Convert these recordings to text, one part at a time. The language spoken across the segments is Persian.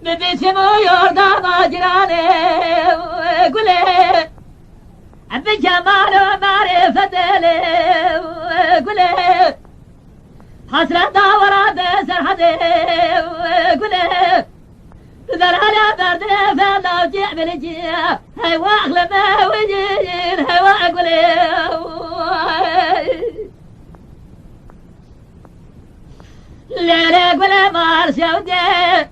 ببيتم يرضى ماجراني قولي بجمال ومعرفة لي قولي حسرة وراد سرحدي قولي ذرها برد فلا وجع بالجيا هيوا اغلمه وجين هيوا قولي لا قولي مال سودي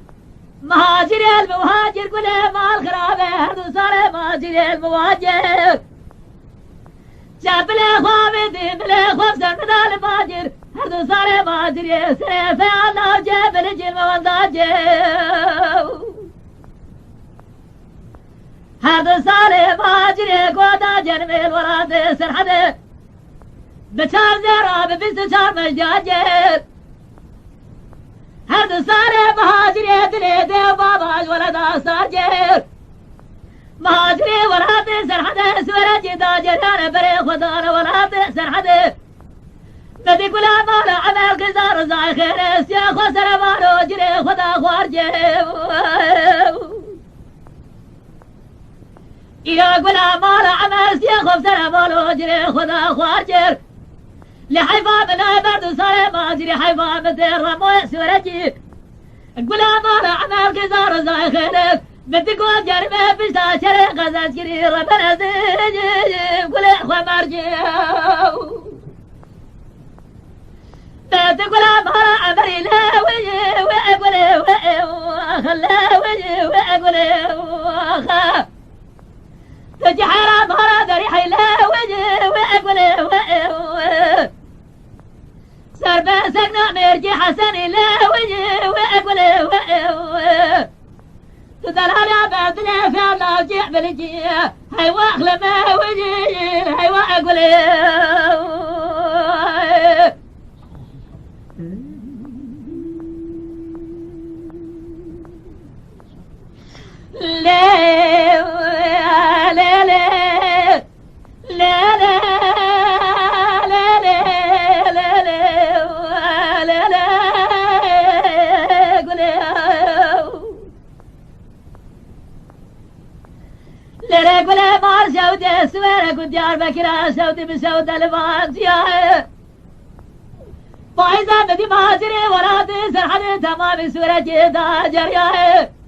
مهاجر المهاجر قولي مال خرابه هردو صار مهاجر المهاجر جاب لي خوابي بلي خوف سند المهاجر هردو صار مهاجر سيف الله جاب لي المهاجر هذا صار مهاجر قودا جنبي الوراد سرحده بشار زراب بستشار مجاجر هذا صار مهاجر دليدي وباباج ولدا ساجر مهاجري وراد سرحده سورة جدا جريان بري خدان وراد سرحده بدي كل مال عمل قزار زاي خير سياخ وسرمانو جري خدا خوارجي يا قول مال عمل سياخ وسرمانو جري خدا خوارجي لحيفا من برد صار ماجري حيفا من رمو سورجي قول مال عمل قزار زاي خير بدي قول جرمي بشتاشري غزاز جري ربنا زيجي قول اخوة مرجي تقول أمر أمري لا وجه وأقول وخلا وجه وأقول وخا تجي حرام هرا ذريحي لا وجه وأقول صار بسقنا مرجي حسني لا وجه وأقول تدل على بعدنا في الله جيع بالجي هاي واخلى ما وجه هاي وأقول لا لا لا لا لا لا لا لا لا قولي لا قولي مار سودة سويرة قد ديار بكرة سودة بسودة الفانسيا فايزة بدي مازري ورادي سرحدي تمام سويرة جدا جريا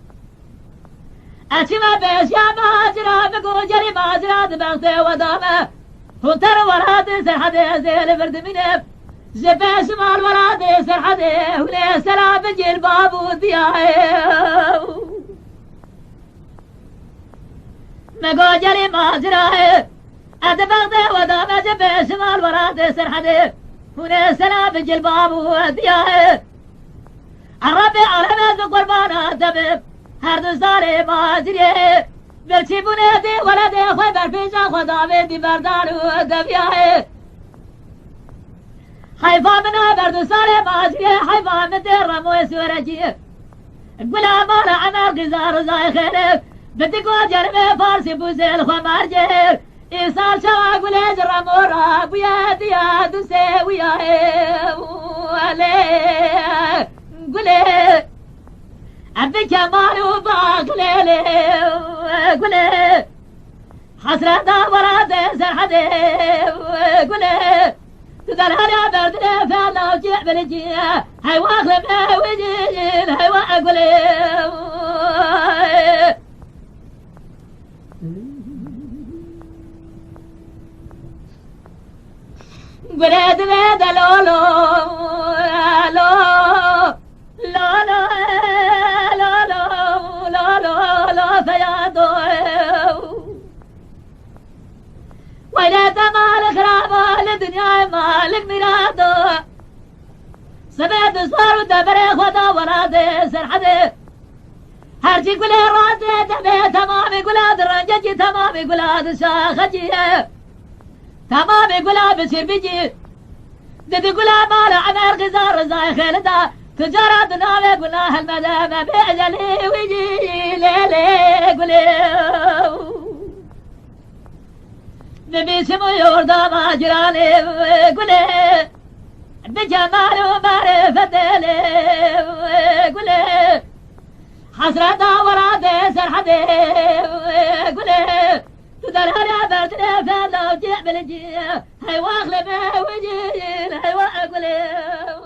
أشما بيش يا ماجرا بقول جري ماجرا دبغتي ودامه هنتر ورادي سرحدي زيل برد منب زبيش مال ورادي سرحدي ولي سلام بجي الباب ودياه مقول جري ماجرا أدبغتي ودامه زبيش مال ورادي سرحدي ولي سلام بجي الباب ودياه الربي على ذو قربانا دبب هر زاره ماجری برچی بونه دی ولده خوی برپیجا خدا ویدی بردان و دبیاه حیفا منا برد زاره ماجری حیفا من دی رمو سورجی گلا مالا عمل غزار زای خیره بدی گو جرم فارسی بوزل خو مرجر ایسال شوا گله جرمو را بویا دیا دوسه ویاه ولی گله أبي كمال وباقلي قولي حسرة وراد سرحدي قولي تدل هلا بردنا فعلا وجيع بالجي هاي واغلب وجيجين هاي واقولي قولي دبيد لولو لولو لولو ويلا مالك رابو للدنيا مالك مرادو سبعد صار ودبري خدا ورادي سرحدي هرجي قولي رادي دبي تمامي قولاد الرنججي تمامي قولاد شاخجي تمامي قولا بشير بيجي ددي قولا مالا عمر غزار زاي خالدا تجارة ناوي قولا هالمدامة بيجلي ويجي ليلي قولي نبي سمو يوردا ما جراني قولي بجمال ومعرفة لي قولي حسرة ورادي سرحدي قولي تدرها يا بردنا فلا وجيع بالجي هاي واغلبه وجي هاي واغلبه